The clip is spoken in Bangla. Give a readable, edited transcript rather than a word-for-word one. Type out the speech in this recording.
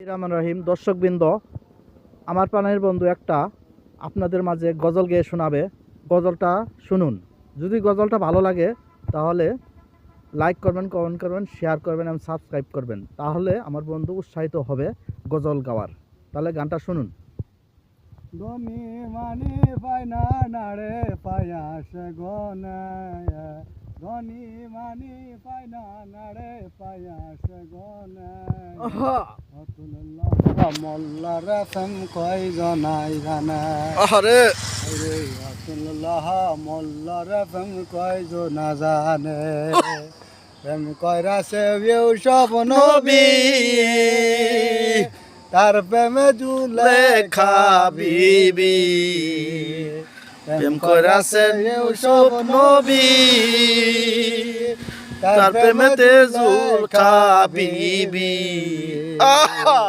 রহমান রহিম। দর্শকবৃন্দ, আমার প্রাণের বন্ধু একটা আপনাদের মাঝে গজল গেয়ে শোনাবে। গজলটা শুনুন। যদি গজলটা ভালো লাগে তাহলে লাইক করবেন, কমেন্ট করবেন, শেয়ার করবেন এবং সাবস্ক্রাইব করবেন। তাহলে আমার বন্ধু উৎসাহিত হবে গজল গাওয়ার। তাহলে গানটা শুনুন। দমি মানি পায়না নাড়ে পায়াস গনায়, ধনি মানি পায়না নাড়ে পায়াস গনায়। অতুল্লাহ মোল্লার ফেম কয় জনাই জানায়, আরে অতুল্লাহ মোল্লার ফেম কয় জনা জানে। প্রেম কইরাছে বিউ সব নবী, তার প্রেমে জুলে খাবিবি প্রেম কইরাছে সব নবী, তার প্রেমেতে জুল খাবিবি। আহা